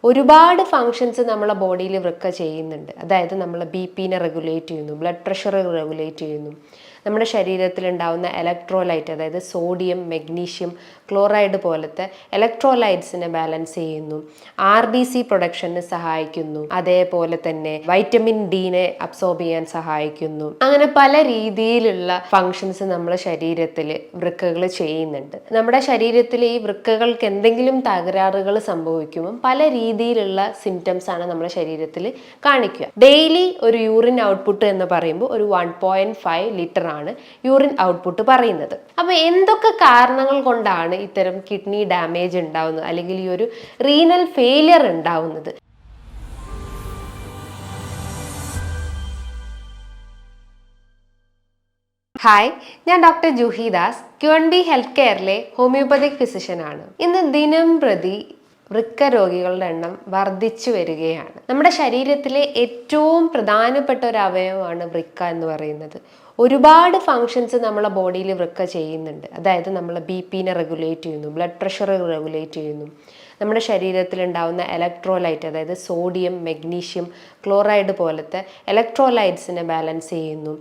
ഒരുപാട് ഫങ്ഷൻസ് നമ്മളെ ബോഡിയിൽ വൃക്ക ചെയ്യുന്നുണ്ട്. അതായത് നമ്മളെ ബി.പിനെ റെഗുലേറ്റ് ചെയ്യുന്നു, ബ്ലഡ് പ്രഷർ റെഗുലേറ്റ് ചെയ്യുന്നു, നമ്മുടെ ശരീരത്തിൽ ഉണ്ടാകുന്ന ഇലക്ട്രോലൈറ്റ്, അതായത് സോഡിയം, മെഗ്നീഷ്യം, ക്ലോറൈഡ് പോലത്തെ ഇലക്ട്രോലൈറ്റ്സിനെ ബാലൻസ് ചെയ്യുന്നു, RBC പ്രൊഡക്ഷന് സഹായിക്കുന്നു, അതേപോലെ തന്നെ വൈറ്റമിൻ ഡിനെ അബ്സോർബ് ചെയ്യാൻ സഹായിക്കുന്നു. അങ്ങനെ പല രീതിയിലുള്ള ഫങ്ഷൻസ് നമ്മുടെ ശരീരത്തിൽ വൃക്കകൾ ചെയ്യുന്നുണ്ട്. നമ്മുടെ ശരീരത്തിൽ ഈ വൃക്കകൾക്ക് എന്തെങ്കിലും തകരാറുകൾ സംഭവിക്കുമ്പോൾ പല രീതിയിലുള്ള സിംറ്റംസ് ആണ് നമ്മുടെ ശരീരത്തിൽ കാണിക്കുക. ഡെയിലി ഒരു യൂറിൻ ഔട്ട്പുട്ട് എന്ന് പറയുമ്പോൾ ഒരു 1.5 ലിറ്റർ ആണ് യൂറിൻ ഔട്ട്പുട്ട് പറയുന്നത്. അപ്പൊ എന്തൊക്കെ കാരണങ്ങൾ കൊണ്ടാണ് ഇത്തരം കിഡ്നി ഡാമേജ് ഉണ്ടാവുന്നത് അല്ലെങ്കിൽ ഈ ഒരു റീനൽ ഫെയിലിയർ ഉണ്ടാവുന്നത്? ഹായ്, ഞാൻ doctor Juhi Das, QNB health കെയറിലെ ഹോമിയോപ്പതിക് ഫിസിഷ്യനാണ്. ഇന്ന് ദിനം പ്രതി വൃക്ക രോഗികളുടെ എണ്ണം വർദ്ധിച്ചു വരികയാണ്. നമ്മുടെ ശരീരത്തിലെ ഏറ്റവും പ്രധാനപ്പെട്ട ഒരു അവയവമാണ് വൃക്ക എന്ന് പറയുന്നത്. ഒരുപാട് ഫങ്ഷൻസ് നമ്മളെ ബോഡിയിൽ വൃക്ക ചെയ്യുന്നുണ്ട്. അതായത് നമ്മളെ ബി.പിനെ റെഗുലേറ്റ് ചെയ്യുന്നു, ബ്ലഡ് പ്രഷർ റെഗുലേറ്റ് ചെയ്യുന്നു, നമ്മുടെ ശരീരത്തിൽ ഉണ്ടാകുന്ന ഇലക്ട്രോലൈറ്റ്, അതായത് സോഡിയം, മെഗ്നീഷ്യം, ക്ലോറൈഡ് പോലത്തെ ഇലക്ട്രോലൈറ്റ്സിനെ ബാലൻസ് ചെയ്യുന്നു,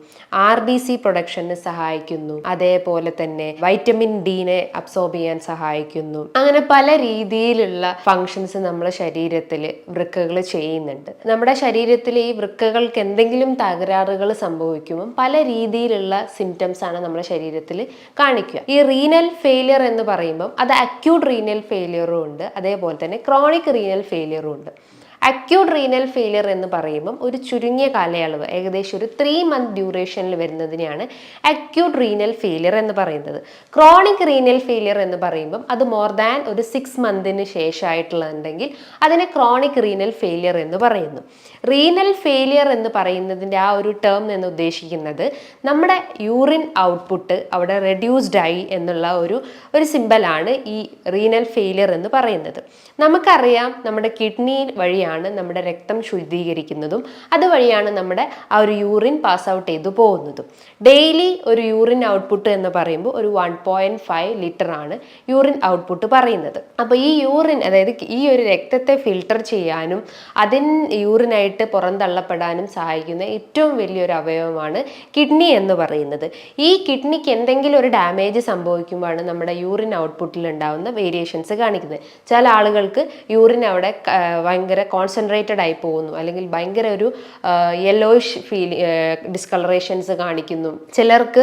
RBC പ്രൊഡക്ഷന് സഹായിക്കുന്നു, അതേപോലെ തന്നെ വൈറ്റമിൻ ഡിനെ അബ്സോർബ് ചെയ്യാൻ സഹായിക്കുന്നു. അങ്ങനെ പല രീതിയിലുള്ള ഫങ്ഷൻസ് നമ്മുടെ ശരീരത്തിൽ വൃക്കകൾ ചെയ്യുന്നുണ്ട്. നമ്മുടെ ശരീരത്തിൽ ഈ വൃക്കകൾക്ക് എന്തെങ്കിലും തകരാറുകൾ സംഭവിക്കുമ്പോൾ പല രീതിയിലുള്ള സിംറ്റംസ് ആണ് നമ്മുടെ ശരീരത്തിൽ കാണിക്കുക. ഈ റീനൽ ഫെയിലിയർ എന്ന് പറയുമ്പോൾ അത് അക്യൂട്ട് റീനൽ ഫെയിലിയറും ഉണ്ട്, അതേപോലെ തന്നെ ക്രോണിക് റീനൽ ഫെയിലിയറും ഉണ്ട്. അക്യൂട്ട് റീനൽ ഫെയിലിയർ എന്ന് പറയുമ്പം ഒരു ചുരുങ്ങിയ കാലയളവ്, ഏകദേശം ഒരു 3 മന്ത് ഡ്യൂറേഷനിൽ വരുന്നതിനെയാണ് അക്യൂട്ട് റീനൽ ഫെയിലിയർ എന്ന് പറയുന്നത്. ക്രോണിക് റീനൽ ഫെയിലിയർ എന്ന് പറയുമ്പം അത് മോർ ദാൻ ഒരു 6 മന്തിന് ശേഷമായിട്ടുള്ളതുണ്ടെങ്കിൽ അതിനെ ക്രോണിക് റീനൽ ഫെയിലിയർ എന്ന് പറയുന്നു. റീനൽ ഫെയിലിയർ എന്ന് പറയുന്നതിൻ്റെ ആ ഒരു ടേം എന്ന് ഉദ്ദേശിക്കുന്നത് നമ്മുടെ യൂറിൻ ഔട്ട്പുട്ട് അവിടെ റെഡ്യൂസ്ഡ് ആയി എന്നുള്ള ഒരു സിമ്പലാണ് ഈ റീനൽ ഫെയിലിയർ എന്ന് പറയുന്നത്. നമുക്കറിയാം നമ്മുടെ കിഡ്നി വഴിയാണ് നമ്മുടെ രക്തം ശുദ്ധീകരിക്കുന്നതും അതുവഴിയാണ് നമ്മുടെ ആ ഒരു യൂറിൻ പാസ് ഔട്ട് ചെയ്തു പോകുന്നതും. ഡെയിലി ഒരു യൂറിൻ ഔട്ട്പുട്ട് എന്ന് പറയുമ്പോൾ ഒരു 1.5 ലിറ്റർ ആണ് യൂറിൻ ഔട്ട്പുട്ട് പറയുന്നത്. അപ്പോൾ ഈ യൂറിൻ, അതായത് ഈ ഒരു രക്തത്തെ ഫിൽട്ടർ ചെയ്യാനും യൂറിനായിട്ട് പുറന്തള്ളപ്പെടാനും സഹായിക്കുന്ന ഏറ്റവും വലിയൊരു അവയവമാണ് കിഡ്നി എന്ന് പറയുന്നത്. ഈ കിഡ്നിക്ക് എന്തെങ്കിലും ഒരു ഡാമേജ് സംഭവിക്കുമ്പോഴാണ് നമ്മുടെ യൂറിൻ ഔട്ട്പുട്ടിൽ ഉണ്ടാകുന്ന വേരിയേഷൻസ് കാണിക്കുന്നത്. ചില ആളുകൾക്ക് യൂറിൻ അവിടെ ഭയങ്കര കോൺസെൻട്രേറ്റഡ് ആയി പോകുന്നു, അല്ലെങ്കിൽ ഭയങ്കര ഒരു യെല്ലോയിഷ് ഡിസ്കളറേഷൻസ് കാണിക്കുന്നു. ചിലർക്ക്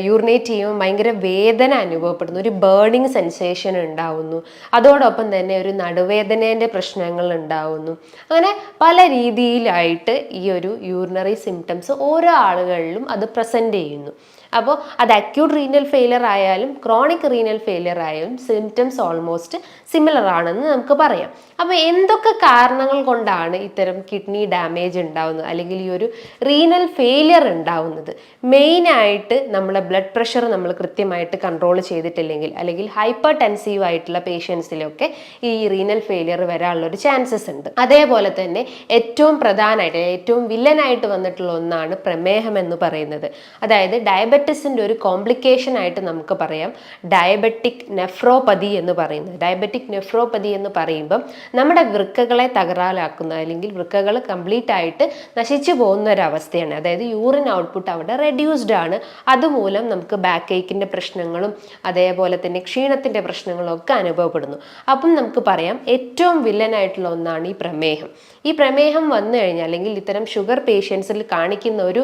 യൂറിനേറ്റ് ചെയ്യുമ്പോൾ ഭയങ്കര വേദന അനുഭവപ്പെടുന്നു, ഒരു ബേണിങ് സെൻസേഷൻ ഉണ്ടാവുന്നു, അതോടൊപ്പം തന്നെ ഒരു നടുവേദനേൻ്റെ പ്രശ്നങ്ങൾ ഉണ്ടാവുന്നു. അങ്ങനെ പല രീതിയിലായിട്ട് ഈ ഒരു യൂറിനറി സിംറ്റംസ് ഓരോ ആളുകളിലും അത് പ്രസൻറ്റ് ചെയ്യുന്നു. അപ്പോൾ അത് അക്യൂട്ട് റീനൽ ഫെയിലിയർ ആയാലും ക്രോണിക് റീനൽ ഫെയിലിയർ ആയാലും സിംറ്റംസ് ഓൾമോസ്റ്റ് സിമിലർ ആണെന്ന് നമുക്ക് പറയാം. അപ്പോൾ എന്തൊക്കെ കാരണങ്ങൾ കൊണ്ടാണ് ഇത്തരം കിഡ്നി ഡാമേജ് ഉണ്ടാവുന്നത് അല്ലെങ്കിൽ ഈ ഒരു റീനൽ ഫെയിലിയർ ഉണ്ടാവുന്നത്? മെയിനായിട്ട് നമ്മളെ ബ്ലഡ് പ്രഷർ നമ്മൾ കൃത്യമായിട്ട് കൺട്രോൾ ചെയ്തിട്ടില്ലെങ്കിൽ അല്ലെങ്കിൽ ഹൈപ്പർ ടെൻസീവ് ആയിട്ടുള്ള പേഷ്യൻസിലൊക്കെ ഈ റീനൽ ഫെയിലിയർ വരാനുള്ളൊരു ചാൻസസ് ഉണ്ട്. അതേപോലെ തന്നെ ഏറ്റവും പ്രധാനമായിട്ട് ഏറ്റവും വില്ലനായിട്ട് വന്നിട്ടുള്ള ഒന്നാണ് പ്രമേഹം എന്ന് പറയുന്നത്. അതായത് ഡയബറ്റിസിൻ്റെ ഒരു കോംപ്ലിക്കേഷൻ ആയിട്ട് നമുക്ക് പറയാം ഡയബറ്റിക് നെഫ്രോപ്പതി എന്ന് പറയുന്നത്. ഡയബറ്റിക് നെഫ്രോപ്പതി എന്ന് പറയുമ്പം നമ്മുടെ വൃക്കകളെ തകരാറാക്കുന്ന അല്ലെങ്കിൽ വൃക്കകൾ കംപ്ലീറ്റ് ആയിട്ട് നശിച്ചു പോകുന്ന ഒരവസ്ഥയാണ്. അതായത് യൂറിൻ ഔട്ട്പുട്ട് അവിടെ റെഡ്യൂസ്ഡ് ആണ്. അതുമൂലം നമുക്ക് ബാക്ക് ഏക്കിൻ്റെ പ്രശ്നങ്ങളും അതേപോലെ തന്നെ ക്ഷീണത്തിൻ്റെ പ്രശ്നങ്ങളും ഒക്കെ അനുഭവപ്പെടുന്നു. അപ്പം നമുക്ക് പറയാം ഏറ്റവും വില്ലനായിട്ടുള്ള ഒന്നാണ് ഈ പ്രമേഹം. ഈ പ്രമേഹം വന്നു കഴിഞ്ഞാൽ അല്ലെങ്കിൽ ഇത്തരം ഷുഗർ പേഷ്യൻസിൽ കാണിക്കുന്ന ഒരു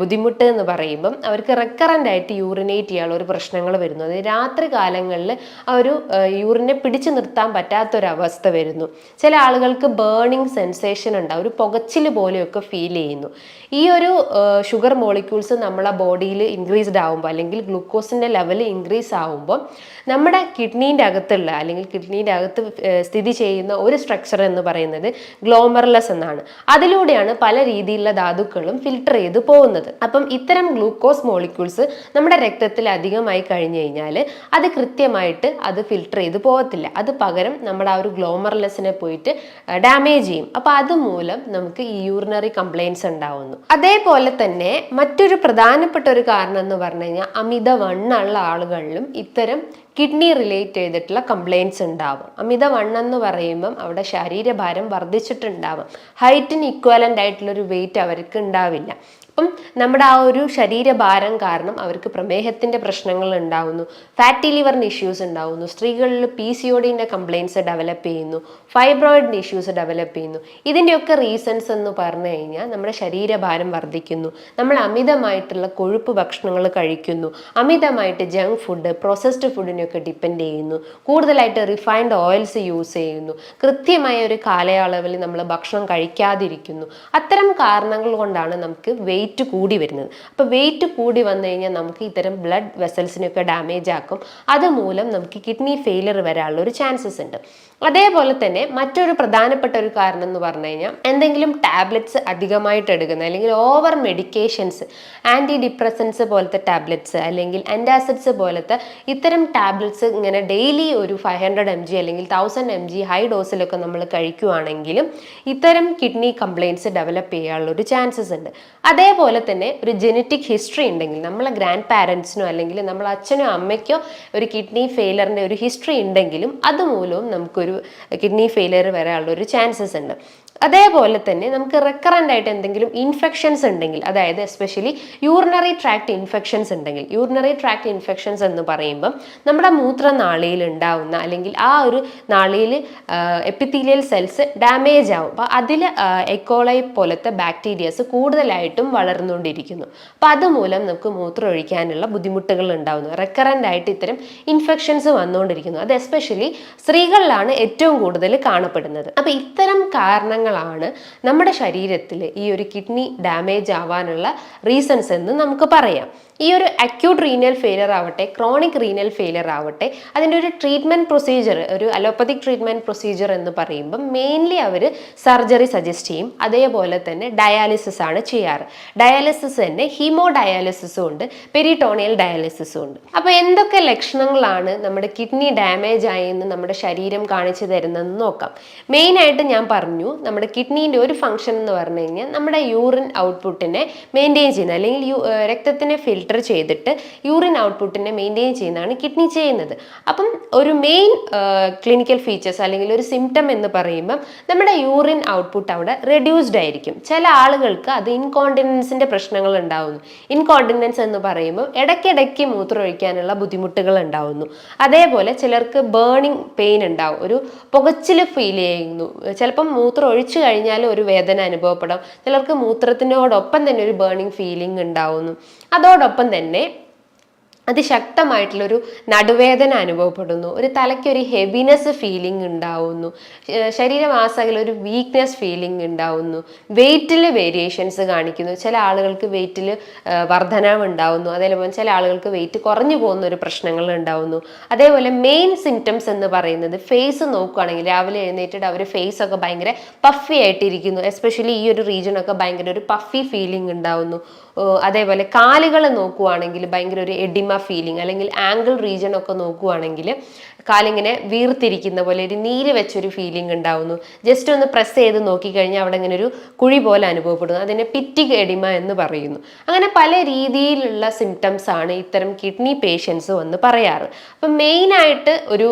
ബുദ്ധിമുട്ട് എന്ന് പറയുമ്പം അവർക്ക് റെക്കറൻ്റ് ആയിട്ട് യൂറിനേറ്റ് ചെയ്യാനുള്ള ഒരു പ്രശ്നങ്ങൾ വരുന്നു. അതായത് രാത്രി കാലങ്ങളിൽ ആ ഒരു യൂറിനെ പിടിച്ചു നിർത്താൻ പറ്റാത്തൊരവസ്ഥ വരുന്നു. ചില ആളുകൾക്ക് ബേണിങ് സെൻസേഷൻ ഉണ്ടാവും, ഒരു പുകച്ചിൽ പോലെയൊക്കെ ഫീൽ ചെയ്യുന്നു. ഈ ഒരു ഷുഗർ മോളിക്യൂൾസ് നമ്മളെ ബോഡിയിൽ ഇൻക്രീസ്ഡ് ആകുമ്പോൾ അല്ലെങ്കിൽ ഗ്ലൂക്കോസിൻ്റെ ലെവൽ ഇൻക്രീസ് ആകുമ്പോൾ നമ്മുടെ കിഡ്നീൻ്റെ അകത്തുള്ള അല്ലെങ്കിൽ കിഡ്നീൻ്റെ അകത്ത് സ്ഥിതി ചെയ്യുന്ന ഒരു സ്ട്രക്ചർ എന്ന് പറയുന്നത് ഗ്ലോമർലസ് എന്നാണ്. അതിലൂടെയാണ് പല രീതിയിലുള്ള ധാതുക്കളും ഫിൽട്ടർ ചെയ്ത് പോകുന്നത്. അപ്പം ഇത്തരം ഗ്ലൂക്കോസ് മോളിക്യൂൾസ് നമ്മുടെ രക്തത്തിൽ അധികമായി കഴിഞ്ഞു കഴിഞ്ഞാൽ അത് കൃത്യമായിട്ട് അത് ഫിൽട്ടർ ചെയ്ത് പോകത്തില്ല. അത് പകരം നമ്മുടെ ആ ഒരു ഗ്ലോമർലെസിനെ പോയിട്ട് ഡാമേജ് ചെയ്യും. അപ്പോൾ അതുമൂലം നമുക്ക് ഈ യൂറിനറി കംപ്ലയിൻസ് ഉണ്ടാവുന്നു. അതേപോലെ തന്നെ മറ്റൊരു പ്രധാനപ്പെട്ട ഒരു കാരണം എന്ന് പറഞ്ഞു കഴിഞ്ഞാൽ അമിതവണ്ണമുള്ള ആളുകളിലും ഇത്തരം കിഡ്നി റിലേറ്റ് ചെയ്തിട്ടുള്ള കംപ്ലയിൻസ് ഉണ്ടാവും. അമിതവണ്ണം എന്ന് പറയുമ്പം അവിടെ ശരീരഭാരം വർദ്ധിച്ചിട്ടുണ്ടാവും. ഹൈറ്റിന് ഇക്വലൻ്റ് ആയിട്ടുള്ളൊരു വെയിറ്റ് അവർക്ക് ഉണ്ടാവില്ല. അപ്പം നമ്മുടെ ആ ഒരു ശരീരഭാരം കാരണം അവർക്ക് പ്രമേഹത്തിൻ്റെ പ്രശ്നങ്ങൾ ഉണ്ടാവുന്നു, ഫാറ്റി ലിവറിന് ഇഷ്യൂസ് ഉണ്ടാവുന്നു, സ്ത്രീകളിൽ PCODൻ്റെ കംപ്ലയിൻസ് ഡെവലപ്പ് ചെയ്യുന്നു, ഫൈബ്രോയിഡിൻ്റെ ഇഷ്യൂസ് ഡെവലപ്പ് ചെയ്യുന്നു. ഇതിൻ്റെയൊക്കെ റീസൺസ് എന്ന് പറഞ്ഞു കഴിഞ്ഞാൽ നമ്മുടെ ശരീരഭാരം വർദ്ധിക്കുന്നു, നമ്മൾ അമിതമായിട്ടുള്ള കൊഴുപ്പ് ഭക്ഷണങ്ങൾ കഴിക്കുന്നു, അമിതമായിട്ട് ജങ്ക് ഫുഡ്, പ്രോസസ്ഡ് ഫുഡിനെയൊക്കെ ഡിപ്പെൻഡ് ചെയ്യുന്നു, കൂടുതലായിട്ട് റിഫൈൻഡ് ഓയിൽസ് യൂസ് ചെയ്യുന്നു, കൃത്യമായ ഒരു കാലയളവിൽ നമ്മൾ ഭക്ഷണം കഴിക്കാതിരിക്കുന്നു. അത്തരം കാരണങ്ങൾ കൊണ്ടാണ് നമുക്ക് വെയിറ്റ് കൂടി വരുന്നത്. അപ്പോൾ വെയിറ്റ് കൂടി വന്നു കഴിഞ്ഞാൽ നമുക്ക് ഇത്തരം ബ്ലഡ് വെസൽസിനൊക്കെ ഡാമേജ് ആക്കും. അതുമൂലം നമുക്ക് കിഡ്നി ഫെയിലിയർ വരാനുള്ള ഒരു ചാൻസസ് ഉണ്ട്. അതേപോലെ തന്നെ മറ്റൊരു പ്രധാനപ്പെട്ട ഒരു കാരണം എന്ന് പറഞ്ഞു കഴിഞ്ഞാൽ എന്തെങ്കിലും ടാബ്ലറ്റ്സ് അധികമായിട്ട് എടുക്കുന്ന, അല്ലെങ്കിൽ ഓവർ മെഡിക്കേഷൻസ്, ആൻറ്റി ഡിപ്രസൻസ് പോലത്തെ ടാബ്ലറ്റ്സ് അല്ലെങ്കിൽ ആൻറ്റാസിഡ്സ് പോലത്തെ ഇത്തരം ടാബ്ലറ്റ്സ് ഇങ്ങനെ ഡെയിലി ഒരു 500 mg അല്ലെങ്കിൽ 1000 mg ഹൈ ഡോസിലൊക്കെ നമ്മൾ കഴിക്കുകയാണെങ്കിലും ഇത്തരം കിഡ്നി കംപ്ലയിൻസ് ഡെവലപ്പ് ചെയ്യാനുള്ള ഒരു ചാൻസസ് ഉണ്ട്. അതേപോലെ തന്നെ ഒരു ജെനറ്റിക് ഹിസ്റ്ററി ഉണ്ടെങ്കിൽ, നമ്മളെ ഗ്രാൻഡ് പാരൻസിനോ അല്ലെങ്കിൽ നമ്മളെ അച്ഛനോ അമ്മയ്ക്കോ ഒരു കിഡ്നി ഫെയിലറിൻ്റെ ഒരു ഹിസ്റ്ററി ഉണ്ടെങ്കിലും അതുമൂലവും നമുക്കൊരു കിഡ്നി ഫെയിലിയർ വരാനുള്ള ഒരു ചാൻസസ് ഉണ്ട്. അതേപോലെ തന്നെ നമുക്ക് റെക്കറൻ്റ് ആയിട്ട് എന്തെങ്കിലും ഇൻഫെക്ഷൻസ് ഉണ്ടെങ്കിൽ, അതായത് എസ്പെഷ്യലി യൂറിനറി ട്രാക്ട് ഇൻഫെക്ഷൻസ് ഉണ്ടെങ്കിൽ, യൂറിനറി ട്രാക്ട് ഇൻഫെക്ഷൻസ് എന്ന് പറയുമ്പം നമ്മുടെ മൂത്രനാളിയിൽ ഉണ്ടാവുന്ന അല്ലെങ്കിൽ ആ ഒരു നാളിയിൽ എപ്പിത്തീലിയൽ സെൽസ് ഡാമേജ് ആവും. അപ്പോൾ അതിൽ എക്കോളൈ പോലത്തെ ബാക്ടീരിയസ് കൂടുതലായിട്ടും വളർന്നുകൊണ്ടിരിക്കുന്നു. അപ്പോൾ അതുമൂലം നമുക്ക് മൂത്രം ഒഴിക്കാനുള്ള ബുദ്ധിമുട്ടുകൾ ഉണ്ടാവുന്നു. റെക്കറൻ്റ് ആയിട്ട് ഇത്തരം ഇൻഫെക്ഷൻസ് വന്നുകൊണ്ടിരിക്കുന്നു. അത് എസ്പെഷ്യലി സ്ത്രീകളിലാണ് ഏറ്റവും കൂടുതൽ കാണപ്പെടുന്നത്. അപ്പോൾ ഇത്തരം കാരണങ്ങളാണ് നമ്മുടെ ശരീരത്തിൽ ഈ ഒരു കിഡ്നി ഡാമേജ് ആവാനുള്ള റീസൺസ് എന്ന് നമുക്ക് പറയാം. ഈ ഒരു അക്യൂട്ട് റീനൽ ഫെയിലിയർ ആവട്ടെ, ക്രോണിക് റീനൽ ഫെയിലിയർ ആവട്ടെ, അതിൻ്റെ ഒരു ട്രീറ്റ്മെൻറ്റ് പ്രൊസീജിയർ, ഒരു അലോപ്പതിക് ട്രീറ്റ്മെൻറ്റ് പ്രൊസീജിയർ എന്ന് പറയുമ്പം മെയിൻലി അവർ സർജറി സജസ്റ്റ് ചെയ്യും. അതേപോലെ തന്നെ ഡയാലിസിസ് ആണ് ചെയ്യാറ്. ഡയാലിസിസ് തന്നെ ഹീമോ ഡയാലിസിസും ഉണ്ട്, പെരിട്ടോണിയൽ ഡയാലിസിസും ഉണ്ട്. അപ്പോൾ എന്തൊക്കെ ലക്ഷണങ്ങളാണ് നമ്മുടെ കിഡ്നി ഡാമേജ് ആയെന്ന് നമ്മുടെ ശരീരം കാണിച്ചു തരുന്നതെന്ന് നോക്കാം. മെയിനായിട്ട് ഞാൻ പറഞ്ഞു, നമ്മുടെ കിഡ്നീൻ്റെ ഒരു ഫംഗ്ഷൻ എന്ന് പറഞ്ഞു കഴിഞ്ഞാൽ നമ്മുടെ യൂറിൻ ഔട്ട്പുട്ടിനെ മെയിൻറ്റെയിൻ ചെയ്യുന്നത്, അല്ലെങ്കിൽ രക്തത്തിനെ ഫിൽട്ടർ ചെയ്തിട്ട് യൂറിൻ ഔട്ട്പുട്ടിനെ മെയിൻറ്റെയിൻ ചെയ്യുന്നതാണ് കിഡ്നി ചെയ്യുന്നത്. അപ്പം ഒരു മെയിൻ ക്ലിനിക്കൽ ഫീച്ചേഴ്സ് അല്ലെങ്കിൽ ഒരു സിംറ്റം എന്ന് പറയുമ്പം നമ്മുടെ യൂറിൻ ഔട്ട്പുട്ട് അവിടെ റെഡ്യൂസ്ഡ് ആയിരിക്കും. ചില ആളുകൾക്ക് അത് ഇൻകോണ്ടിനൻസിൻ്റെ പ്രശ്നങ്ങൾ ഉണ്ടാവുന്നു. ഇൻകോണ്ടിനൻസ് എന്ന് പറയുമ്പോൾ ഇടയ്ക്കിടയ്ക്ക് മൂത്രമൊഴിക്കാനുള്ള ബുദ്ധിമുട്ടുകൾ ഉണ്ടാവുന്നു. അതേപോലെ ചിലർക്ക് ബേണിംഗ് പെയിൻ ഉണ്ടാവും, ഒരു പുകച്ചിൽ ഫീൽ ചെയ്യുന്നു. ചിലപ്പം മൂത്രം ഒഴിച്ചു കഴിഞ്ഞാൽ ഒരു വേദന അനുഭവപ്പെടാം. ചിലർക്ക് മൂത്രത്തിനോടൊപ്പം തന്നെ ഒരു ബേണിംഗ് ഫീലിംഗ് ഉണ്ടാവുന്നു. അതോടൊപ്പം തന്നെ അതിശക്തമായിട്ടുള്ളൊരു നടുവേദന അനുഭവപ്പെടുന്നു, ഒരു തലയ്ക്കൊരു ഹെവിനെസ് ഫീലിംഗ് ഉണ്ടാവുന്നു, ശരീരമാസകലം ഒരു വീക്ക്നെസ് ഫീലിംഗ് ഉണ്ടാവുന്നു, വെയിറ്റിൽ വേരിയേഷൻസ് കാണിക്കുന്നു. ചില ആളുകൾക്ക് വെയിറ്റിൽ വർധനവ് ഉണ്ടാവുന്നു, അതേപോലെ ചില ആളുകൾക്ക് വെയിറ്റ് കുറഞ്ഞു പോകുന്ന ഒരു പ്രശ്നങ്ങൾ ഉണ്ടാവുന്നു. അതേപോലെ മെയിൻ സിംറ്റംസ് എന്ന് പറയുന്നത് ഫേസ് നോക്കുകയാണെങ്കിൽ രാവിലെ എഴുന്നേറ്റിട്ട് അവർ ഫേസ് ഒക്കെ ഭയങ്കര പഫി ആയിട്ടിരിക്കുന്നു. എസ്പെഷ്യലി ഈ ഒരു റീജിയനൊക്കെ ഭയങ്കര ഒരു പഫി ഫീലിംഗ് ഉണ്ടാവുന്നു. അതേപോലെ കാലുകൾ നോക്കുവാണെങ്കിൽ ഭയങ്കര ഒരു എഡിമ ഫീലിംഗ്, അല്ലെങ്കിൽ ആംഗിൾ റീജിയൻ ഒക്കെ നോക്കുവാണെങ്കിൽ കാലിങ്ങനെ വീർത്തിരിക്കുന്ന പോലെ ഒരു നീര് വെച്ചൊരു ഫീലിംഗ് ഉണ്ടാവുന്നു. ജസ്റ്റ് ഒന്ന് പ്രസ് ചെയ്ത് നോക്കിക്കഴിഞ്ഞാൽ അവിടെ ഇങ്ങനെ ഒരു കുഴി പോലെ അനുഭവപ്പെടുന്നു. അതിനെ പിറ്റിക് എഡിമ എന്ന് പറയുന്നു. അങ്ങനെ പല രീതിയിലുള്ള സിംറ്റംസ് ആണ് ഇത്തരം കിഡ്നി പേഷ്യൻസ് വന്ന് പറയാറ്. അപ്പം മെയിനായിട്ട് ഒരു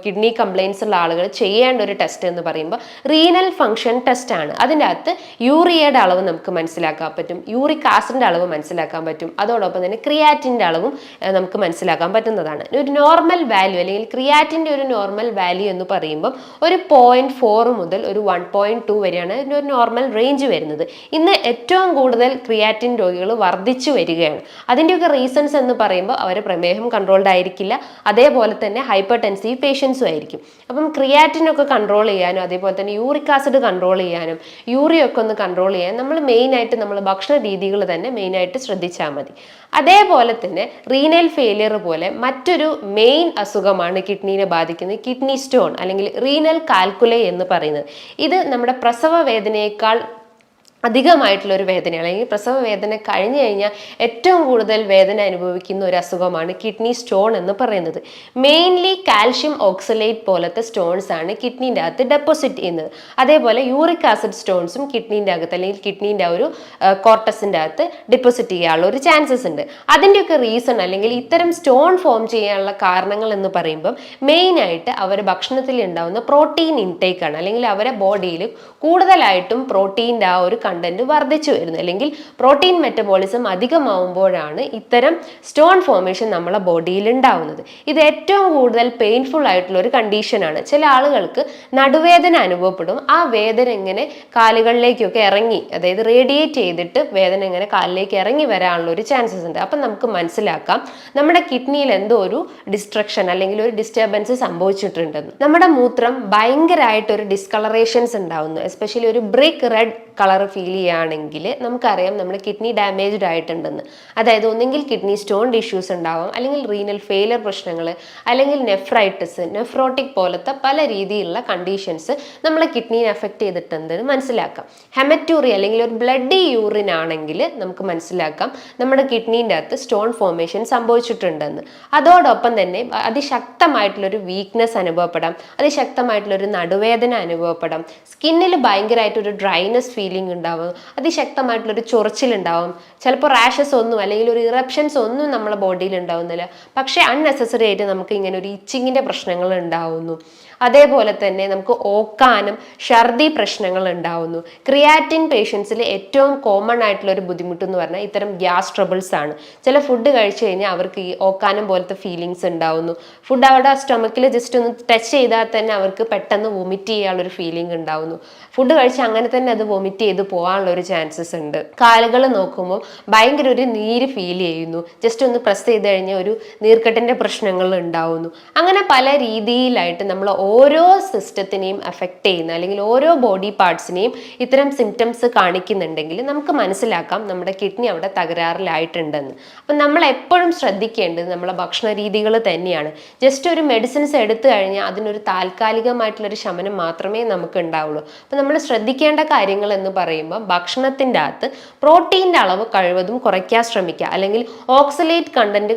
കിഡ്നി കംപ്ലയിൻസ് ഉള്ള ആളുകൾ ചെയ്യേണ്ട ഒരു ടെസ്റ്റ് എന്ന് പറയുമ്പോൾ റീനൽ ഫങ്ഷൻ ടെസ്റ്റ് ആണ്. അതിൻ്റെ അകത്ത് യൂറിയയുടെ അളവ് നമുക്ക് മനസ്സിലാക്കാൻ പറ്റും, യൂറിക് ആസിഡിൻ്റെ അളവ് മനസ്സിലാക്കാൻ പറ്റും, അതോടൊപ്പം തന്നെ ക്രിയാറ്റിൻ്റെ അളവും നമുക്ക് മനസ്സിലാക്കാൻ പറ്റുന്നതാണ്. ഒരു നോർമൽ വാല്യൂ അല്ലെങ്കിൽ ക്രിയാറ്റിൻ്റെ ഒരു നോർമൽ വാല്യൂ എന്ന് പറയുമ്പോൾ ഒരു 0.4 മുതൽ ഒരു 1.2 വരെയാണ് ഇതിൻ്റെ ഒരു നോർമൽ റേഞ്ച് വരുന്നത്. ഇന്ന് ഏറ്റവും കൂടുതൽ ക്രിയാറ്റിൻ രോഗികൾ വർദ്ധിച്ചു വരികയാണ്. അതിൻ്റെയൊക്കെ റീസൺസ് എന്ന് പറയുമ്പോൾ അവർ പ്രമേഹം കൺട്രോൾഡ് ആയിരിക്കില്ല, അതേപോലെ തന്നെ ഹൈപ്പർ ടെൻസീവ് പേഷ്യൻസും ആയിരിക്കും. അപ്പം ക്രിയാറ്റിനൊക്കെ കൺട്രോൾ ചെയ്യാനും അതേപോലെ തന്നെ യൂറിക് ആസിഡ് കൺട്രോൾ ചെയ്യാനും യൂറിയൊക്കെ ഒന്ന് കൺട്രോൾ ചെയ്യാൻ നമ്മൾ മെയിനായിട്ട് നമ്മൾ ഭക്ഷണ രീതികൾ തന്നെ മെയിനായിട്ട് ശ്രദ്ധിച്ചാൽ മതി. അതേപോലെ തന്നെ റീനൽ ഫെയിലിയർ പോലെ മറ്റൊരു മെയിൻ അസുഖമാണ് കിഡ്നീനെ ബാധിക്കുന്നത്, കിഡ്നി സ്റ്റോൺ അല്ലെങ്കിൽ റീനൽ കാൽക്കുലൈ എന്ന് പറയുന്നത്. ഇത് നമ്മുടെ പ്രസവ വേദനയേക്കാൾ അധികമായിട്ടുള്ള ഒരു വേദനയാണ്, അല്ലെങ്കിൽ പ്രസവ വേദന കഴിഞ്ഞു കഴിഞ്ഞാൽ ഏറ്റവും കൂടുതൽ വേദന അനുഭവിക്കുന്ന ഒരു അസുഖമാണ് കിഡ്നി സ്റ്റോൺ എന്ന് പറയുന്നത്. മെയിൻലി കാൽഷ്യം ഓക്സലേറ്റ് പോലത്തെ സ്റ്റോൺസ് ആണ് കിഡ്നീൻ്റെ അകത്ത് ഡെപ്പോസിറ്റ് ചെയ്യുന്നത്. അതേപോലെ യൂറിക് ആസിഡ് സ്റ്റോൺസും കിഡ്നീൻ്റെ അകത്ത് അല്ലെങ്കിൽ കിഡ്നീൻ്റെ ഒരു കോർട്ടസിൻ്റെ അകത്ത് ഡെപ്പോസിറ്റ് ചെയ്യാനുള്ള ഒരു ചാൻസസ് ഉണ്ട്. അതിൻ്റെയൊക്കെ റീസൺ അല്ലെങ്കിൽ ഇത്തരം സ്റ്റോൺ ഫോം ചെയ്യാനുള്ള കാരണങ്ങൾ എന്ന് പറയുമ്പം മെയിനായിട്ട് അവരുടെ ഭക്ഷണത്തിൽ ഉണ്ടാകുന്ന പ്രോട്ടീൻ ഇൻടേക്ക് ആണ്. അല്ലെങ്കിൽ അവരുടെ ബോഡിയിൽ കൂടുതലായിട്ടും പ്രോട്ടീൻ്റെ ആ ഒരു കണ്ടന്റ് വർദ്ധിച്ചു വരുന്നു, അല്ലെങ്കിൽ പ്രോട്ടീൻ മെറ്റബോളിസം അധികമാവുമ്പോഴാണ് ഇത്തരം സ്റ്റോൺ ഫോർമേഷൻ നമ്മളെ ബോഡിയിൽ ഉണ്ടാവുന്നത്. ഇത് ഏറ്റവും കൂടുതൽ പെയിൻഫുൾ ആയിട്ടുള്ള ഒരു കണ്ടീഷനാണ്. ചില ആളുകൾക്ക് നടുവേദന അനുഭവപ്പെടും. ആ വേദന ഇങ്ങനെ കാലുകളിലേക്കൊക്കെ ഇറങ്ങി, അതായത് റേഡിയേറ്റ് ചെയ്തിട്ട് വേദന ഇങ്ങനെ കാലിലേക്ക് ഇറങ്ങി വരാനുള്ള ഒരു ചാൻസസ് ഉണ്ട്. അപ്പം നമുക്ക് മനസ്സിലാക്കാം നമ്മുടെ കിഡ്നിയിൽ എന്തോ ഒരു ഡിസ്ട്രക്ഷൻ അല്ലെങ്കിൽ ഒരു ഡിസ്റ്റർബൻസ് സംഭവിച്ചിട്ടുണ്ടെന്ന്. നമ്മുടെ മൂത്രം ഭയങ്കരമായിട്ട് ഒരു ഡിസ്കളറേഷൻസ് ഉണ്ടാവുന്നു, എസ്പെഷ്യലി ഒരു ബ്രിക്ക് റെഡ് കളർ ഫീൽ ചെയ്യുകയാണെങ്കിൽ നമുക്കറിയാം നമ്മുടെ കിഡ്നി ഡാമേജ്ഡ് ആയിട്ടുണ്ടെന്ന്. അതായത് ഒന്നെങ്കിൽ കിഡ്നി സ്റ്റോൺ ഇഷ്യൂസ് ഉണ്ടാവാം, അല്ലെങ്കിൽ റീനൽ ഫെയിലർ പ്രശ്നങ്ങൾ, അല്ലെങ്കിൽ നെഫ്രൈറ്റിസ്, നെഫ്രോട്ടിക് പോലത്തെ പല രീതിയിലുള്ള കണ്ടീഷൻസ് നമ്മളെ കിഡ്നിയെ എഫക്ട് ചെയ്തിട്ടുണ്ടെന്ന് മനസ്സിലാക്കാം. ഹെമറ്റൂറി അല്ലെങ്കിൽ ഒരു ബ്ലഡി യൂറിൻ ആണെങ്കിൽ നമുക്ക് മനസ്സിലാക്കാം നമ്മുടെ കിഡ്നീൻ്റെ അകത്ത് സ്റ്റോൺ ഫോർമേഷൻ സംഭവിച്ചിട്ടുണ്ടെന്ന്. അതോടൊപ്പം തന്നെ അതിശക്തമായിട്ടുള്ളൊരു വീക്ക്നെസ് അനുഭവപ്പെടാം, അതിശക്തമായിട്ടുള്ളൊരു നടുവേദന അനുഭവപ്പെടാം, സ്കിന്നിൽ ഭയങ്കരമായിട്ടൊരു ഡ്രൈനെസ് ഫീലിംഗ് ഉണ്ടാവും, അതിശക്തമായിട്ടുള്ളൊരു ചൊറിച്ചിലുണ്ടാവും, ചിലപ്പോൾ റാഷസ് ഒന്നും അല്ലെങ്കിൽ ഒരു ഇറപ്ഷൻസ് ഒന്നും നമ്മളെ ബോഡിയിൽ ഉണ്ടാവുന്നില്ല, പക്ഷേ അൺനെസസറി ആയിട്ട് നമുക്ക് ഇങ്ങനെ ഒരു ഇച്ചിങ്ങിൻ്റെ പ്രശ്നങ്ങൾ ഉണ്ടാവുന്നു. അതേപോലെ തന്നെ നമുക്ക് ഓക്കാനും ഛർദി പ്രശ്നങ്ങൾ ഉണ്ടാവുന്നു. ക്രിയാറ്റിൻ പേഷ്യൻസിൽ ഏറ്റവും കോമൺ ആയിട്ടുള്ള ഒരു ബുദ്ധിമുട്ട് എന്ന് പറഞ്ഞാൽ ഇത്തരം ഗ്യാസ് ട്രബിൾസ് ആണ്. ചില ഫുഡ് കഴിച്ചു കഴിഞ്ഞാൽ അവർക്ക് ഈ ഓക്കാനം പോലത്തെ ഫീലിങ്സ് ഉണ്ടാവുന്നു. ഫുഡ് അവിടെ സ്റ്റൊമക്കിൽ ജസ്റ്റ് ഒന്ന് ടച്ച് ചെയ്താൽ തന്നെ അവർക്ക് പെട്ടെന്ന് വൊമിറ്റ് ചെയ്യാനുള്ളൊരു ഫീലിംഗ് ഉണ്ടാവുന്നു. ഫുഡ് കഴിച്ച് അങ്ങനെ തന്നെ അത് വൊമിറ്റ് ചെയ്ത് പോകാനുള്ള ഒരു ചാൻസസ് ഉണ്ട്. കാലുകൾ നോക്കുമ്പോൾ ഭയങ്കര ഒരു നീര് ഫീൽ ചെയ്യുന്നു, ജസ്റ്റ് ഒന്ന് പ്രസ് ചെയ്ത് കഴിഞ്ഞാൽ ഒരു നീർക്കെട്ടിൻ്റെ പ്രശ്നങ്ങൾ ഉണ്ടാവുന്നു. അങ്ങനെ പല രീതിയിലായിട്ട് നമ്മൾ ഓരോ സിസ്റ്റത്തിനെയും അഫക്റ്റ് ചെയ്യുന്ന അല്ലെങ്കിൽ ഓരോ ബോഡി പാർട്സിനെയും ഇത്തരം സിംറ്റംസ് കാണിക്കുന്നുണ്ടെങ്കിൽ നമുക്ക് മനസ്സിലാക്കാം നമ്മുടെ കിഡ്നി അവിടെ തകരാറിലായിട്ടുണ്ടെന്ന്. അപ്പം നമ്മൾ എപ്പോഴും ശ്രദ്ധിക്കേണ്ടത് നമ്മളെ ഭക്ഷണ രീതികൾ തന്നെയാണ്. ജസ്റ്റ് ഒരു മെഡിസിൻസ് എടുത്തു കഴിഞ്ഞാൽ അതിനൊരു താൽക്കാലികമായിട്ടുള്ളൊരു ശമനം മാത്രമേ നമുക്ക് ഉണ്ടാവുള്ളൂ. അപ്പം നമ്മൾ ശ്രദ്ധിക്കേണ്ട കാര്യങ്ങൾ എന്ന് പറയുമ്പോൾ ഭക്ഷണത്തിൻ്റെ അകത്ത് പ്രോട്ടീൻ്റെ അളവ് കഴിവതും കുറയ്ക്കാൻ ശ്രമിക്കുക, അല്ലെങ്കിൽ ഓക്സലേറ്റ് കണ്ടന്റ്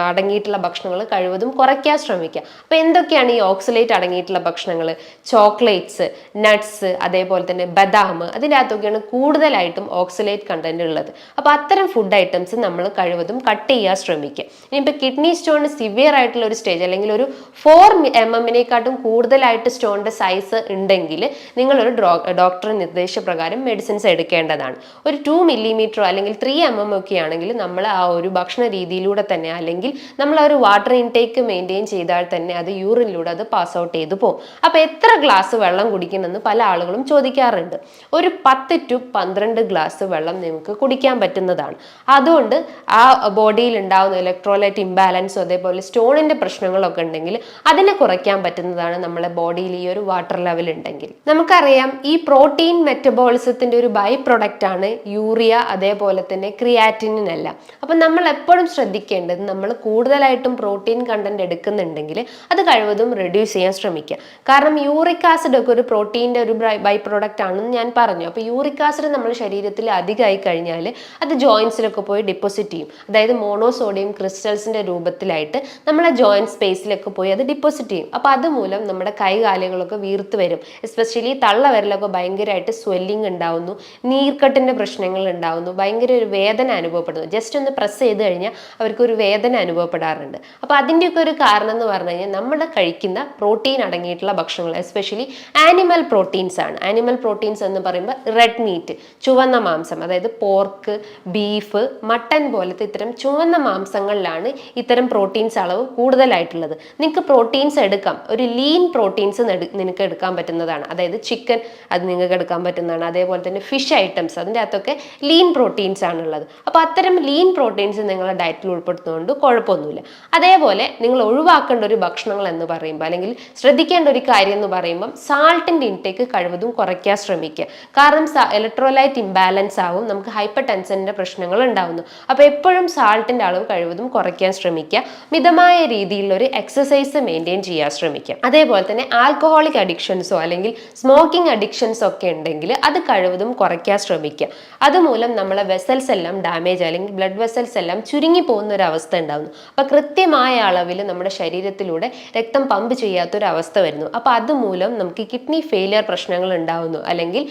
അടങ്ങിയിട്ടുള്ള ഭക്ഷണങ്ങൾ കഴിവതും കുറയ്ക്കാൻ ശ്രമിക്കുക. അപ്പോൾ എന്തൊക്കെയാണ് ഈ ഓക്സലേറ്റ് അടങ്ങിയിട്ടുള്ള ഭക്ഷണങ്ങൾ? ചോക്ലേറ്റ്സ്, നട്ട്സ്, അതേപോലെ തന്നെ ബദാം, അതിൻ്റെ അകത്തൊക്കെയാണ് കൂടുതലായിട്ടും ഓക്സലേറ്റ് കണ്ടന്റ് ഉള്ളത്. അപ്പോൾ അത്തരം ഫുഡ് ഐറ്റംസ് നമ്മൾ കഴിവതും കട്ട് ചെയ്യാൻ ശ്രമിക്കുക. ഇനിയിപ്പോൾ കിഡ്നി സ്റ്റോൺ സിവിയർ ആയിട്ടുള്ള ഒരു സ്റ്റേജ് അല്ലെങ്കിൽ ഒരു 4 mm കൂടുതലായിട്ട് സ്റ്റോണിൻ്റെ സൈസ് ഉണ്ടെങ്കിൽ നിങ്ങളൊരു ഡോക്ടറുടെ നിർദ്ദേശപ്രകാരം മെഡിസിൻസ് എടുക്കേണ്ടതാണ്. ഒരു 2 mm അല്ലെങ്കിൽ 3 mm ഒക്കെ ആണെങ്കിൽ നമ്മൾ ആ ഒരു ഭക്ഷണ രീതിയിലൂടെ തന്നെ അല്ലെങ്കിൽ നമ്മൾ ആ ഒരു വാട്ടർ ഇൻടേക്ക് മെയിൻറ്റെയിൻ ചെയ്താൽ തന്നെ അത് യൂറിനിലൂടെ അത് പാസ് ഔട്ട് ചെയ്തു പോകും. അപ്പോൾ എത്ര ഗ്ലാസ് വെള്ളം കുടിക്കണമെന്ന് പല ആളുകളും ചോദിക്കാറുണ്ട്. ഒരു 10 to 12 ഗ്ലാസ് വെള്ളം നിങ്ങൾക്ക് കുടിക്കാൻ പറ്റുന്നതാണ്. അതുകൊണ്ട് ആ ബോഡിയിൽ ഉണ്ടാകുന്ന ഇലക്ട്രോലൈറ്റ് ഇംബാലൻസും അതേപോലെ സ്റ്റോണിൻ്റെ പ്രശ്നങ്ങളൊക്കെ ഉണ്ടെങ്കിൽ അതിനെ കുറയ്ക്കാൻ പറ്റുന്നതാണ് നമ്മളെ ബോഡിയിൽ ഈ ഒരു വാട്ടർ ലെവൽ ഉണ്ടെങ്കിൽ. നമുക്കറിയാം ഈ പ്രോട്ടീൻ മെറ്റബോളിസത്തിൻ്റെ ഒരു ബൈ പ്രൊഡക്റ്റ് ആണ് യൂറിയ, അതേപോലെ തന്നെ ക്രിയാറ്റിനിൻ എല്ലാം. അപ്പം നമ്മൾ എപ്പോഴും ശ്രദ്ധിക്കേണ്ടത് നമ്മൾ കൂടുതലായിട്ടും പ്രോട്ടീൻ കണ്ടന്റ് എടുക്കുന്നുണ്ടെങ്കിൽ അത് കഴിവതും റെഡ്യൂസ് ചെയ്യാൻ ശ്രമിക്കുക. കാരണം യൂറിക് ആസിഡ് ഒക്കെ ഒരു പ്രോട്ടീൻ്റെ ഒരു ബൈ പ്രൊഡക്റ്റ് ആണെന്ന് ഞാൻ പറഞ്ഞു. അപ്പോൾ യൂറിക് ആസിഡ് നമ്മുടെ ശരീരത്തിൽ അധികമായി കഴിഞ്ഞാൽ അത് ജോയിൻസിലൊക്കെ പോയി ഡിപ്പോസിറ്റ് ചെയ്യും. അതായത് മോണോസോഡിയം ക്രിസ്റ്റൽസിൻ്റെ രൂപത്തിലായിട്ട് നമ്മളെ ജോയിൻറ്റ് സ്പേസിലൊക്കെ പോയി അത് ഡിപ്പോസിറ്റ് ചെയ്യും. അപ്പോൾ അതുമൂലം നമ്മുടെ കൈകാലുകളൊക്കെ വീർത്ത് വരും. എസ്പെഷ്യലി തള്ളവിരലൊക്കെ ഭയങ്കരമായിട്ട് സ്വെല്ലിങ് ഉണ്ടാവുന്നു, നീർക്കെട്ടിൻ്റെ പ്രശ്നങ്ങൾ ഉണ്ടാവുന്നു, ഭയങ്കര ഒരു വേദന അനുഭവപ്പെടുന്നു. ജസ്റ്റ് ഒന്ന് പ്രസ് ചെയ്ത് കഴിഞ്ഞാൽ അവർക്കൊരു വേദന അനുഭവപ്പെടാറുണ്ട്. അപ്പോൾ അതിൻ്റെയൊക്കെ ഒരു കാരണം എന്ന് പറഞ്ഞു കഴിഞ്ഞാൽ നമ്മൾ കഴിക്കുന്ന പ്രോട്ടീൻ അടങ്ങിയിട്ടുള്ള ഭക്ഷണങ്ങൾ എസ്പെഷ്യലി ആനിമൽ പ്രോട്ടീൻസ് ആണ്. ആനിമൽ പ്രോട്ടീൻസ് എന്ന് പറയുമ്പോൾ റെഡ് മീറ്റ്, ചുവന്ന മാംസം, അതായത് പോർക്ക്, ബീഫ്, മട്ടൻ പോലത്തെ ഇത്തരം ചുവന്ന മാംസങ്ങളിലാണ് ഇത്തരം പ്രോട്ടീൻസ് അളവ് കൂടുതലായിട്ടുള്ളത്. നിങ്ങൾക്ക് പ്രോട്ടീൻസ് എടുക്കാം, ഒരു ലീൻ പ്രോട്ടീൻസ് നിനക്ക് എടുക്കാൻ പറ്റുന്നതാണ്. അതായത് ചിക്കൻ അത് നിങ്ങൾക്ക് എടുക്കാൻ പറ്റുന്നതാണ്. അതേപോലെ തന്നെ ഫിഷ് ഐറ്റംസ് അതിൻ്റെ അകത്തൊക്കെ ലീൻ പ്രോട്ടീൻസ് ആണുള്ളത്. അപ്പോൾ അത്തരം ലീൻ പ്രോട്ടീൻസ് നിങ്ങളുടെ ഡയറ്റിൽ ഉൾപ്പെടുത്തുന്നതുകൊണ്ട് കുഴപ്പമൊന്നുമില്ല. അതേപോലെ നിങ്ങൾ ഒഴിവാക്കേണ്ട ഒരു ഭക്ഷണങ്ങൾ എന്ന് പറയുമ്പോൾ അല്ലെങ്കിൽ ശ്രദ്ധിക്കേണ്ട ഒരു കാര്യം എന്ന് പറയുമ്പം സാൾട്ടിൻ്റെ ഇൻടേക്ക് കഴിവതും കുറയ്ക്കാൻ ശ്രമിക്കുക. കാരണം ഇലക്ട്രോലൈറ്റ് ഇംബാലൻസ് ആവും, നമുക്ക് ഹൈപ്പർ ടെൻഷൻ്റെ പ്രശ്നങ്ങൾ ഉണ്ടാവുന്നു. അപ്പോൾ എപ്പോഴും സാൾട്ടിൻ്റെ അളവ് കഴിവതും കുറയ്ക്കാൻ ശ്രമിക്കുക. മിതമായ രീതിയിലൊരു എക്സസൈസ് മെയിൻറ്റെയിൻ ചെയ്യാൻ ശ്രമിക്കുക. അതേപോലെ തന്നെ ആൽക്കഹോളിക് അഡിക്ഷൻസോ അല്ലെങ്കിൽ സ്മോക്കിംഗ് അഡിക്ഷൻസോ ഒക്കെ ഉണ്ടെങ്കിൽ അത് കഴിവതും കുറയ്ക്കാൻ ശ്രമിക്കുക. അതുമൂലം നമ്മളെ വെസൽസ് എല്ലാം ഡാമേജ് അല്ലെങ്കിൽ ബ്ലഡ് വെസൽസ് എല്ലാം ചുരുങ്ങി പോകുന്ന ഒരു അവസ്ഥ ഉണ്ടാകുന്നു. അപ്പോൾ കൃത്യമായ അളവിൽ നമ്മുടെ ശരീരത്തിലൂടെ രക്തം പമ്പ് ചെയ്യാത്തൊരവസ്ഥ വരുന്നു. അപ്പോൾ അതുമൂലം നമുക്ക് കിഡ്നി ഫെയിലിയർ പ്രശ്നങ്ങൾ ഉണ്ടാകുന്നു, അല്ലെങ്കിൽ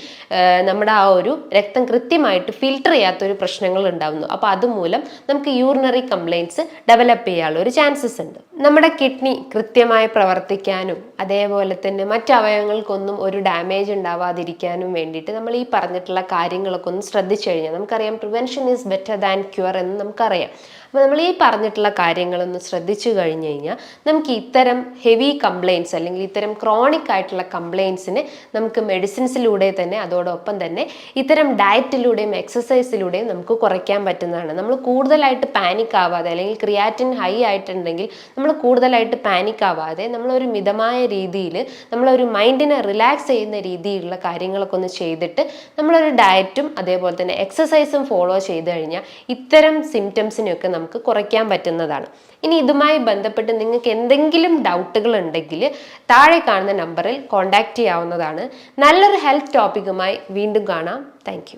നമ്മുടെ ആ ഒരു രക്തം കൃത്യമായിട്ട് ഫിൽട്ടർ ചെയ്യാത്തൊരു പ്രശ്നങ്ങൾ ഉണ്ടാകുന്നു. അപ്പോൾ അതുമൂലം നമുക്ക് യൂറിനറി കംപ്ലയിൻറ്റ്സ് ഡെവലപ്പ് ചെയ്യാനുള്ള ഒരു ചാൻസസ് ഉണ്ട്. നമ്മുടെ കിഡ്നി കൃത്യമായി പ്രവർത്തിക്കാനും അതേപോലെ തന്നെ മറ്റ് അവയവങ്ങൾക്കൊന്നും ഒരു ഡാമേജ് ഉണ്ടാവാതിരിക്കാനും വേണ്ടിയിട്ട് നമ്മൾ ഈ പറഞ്ഞിട്ടുള്ള കാര്യങ്ങളൊക്കെ ഒന്ന് ശ്രദ്ധിച്ചു കഴിഞ്ഞാൽ നമുക്കറിയാം, prevention is better than cure എന്ന് നമുക്കറിയാം. അപ്പോൾ നമ്മൾ ഈ പറഞ്ഞിട്ടുള്ള കാര്യങ്ങളൊന്ന് ശ്രദ്ധിച്ചു കഴിഞ്ഞു കഴിഞ്ഞാൽ നമുക്ക് ഇത്തരം ഹെവി കംപ്ലയിൻറ്റ്സ് അല്ലെങ്കിൽ ഇത്തരം ക്രോണിക് ആയിട്ടുള്ള കംപ്ലയിൻറ്റ്സിന് നമുക്ക് മെഡിസിൻസിലൂടെ തന്നെ അതോടൊപ്പം തന്നെ ഇത്തരം ഡയറ്റിലൂടെയും എക്സസൈസിലൂടെയും നമുക്ക് കുറയ്ക്കാൻ പറ്റുന്നതാണ്. നമ്മൾ കൂടുതലായിട്ട് പാനിക് ആവാതെ അല്ലെങ്കിൽ ക്രിയാറ്റിൻ ഹൈ ആയിട്ടുണ്ടെങ്കിൽ നമ്മൾ കൂടുതലായിട്ട് പാനിക് ആവാതെ നമ്മളൊരു മിതമായ രീതിയിൽ നമ്മളൊരു മൈൻഡിനെ റിലാക്സ് ചെയ്യുന്ന രീതിയിലുള്ള കാര്യങ്ങളൊക്കെ ഒന്ന് ചെയ്തിട്ട് നമ്മളൊരു ഡയറ്റും അതേപോലെ തന്നെ എക്സസൈസും ഫോളോ ചെയ്ത് കഴിഞ്ഞാൽ ഇത്തരം സിംറ്റംസിനെയൊക്കെ നമുക്ക് കുറയ്ക്കാൻ പറ്റുന്നതാണ്. ഇനി ഇതുമായി ബന്ധപ്പെട്ട് നിങ്ങൾക്ക് എന്തെങ്കിലും ഡൗട്ടുകൾ ഉണ്ടെങ്കിൽ താഴെ കാണുന്ന നമ്പറിൽ കോൺടാക്റ്റ് ചെയ്യാവുന്നതാണ്. നല്ലൊരു ഹെൽത്ത് ടോപ്പിക്കുമായി വീണ്ടും കാണാം. താങ്ക്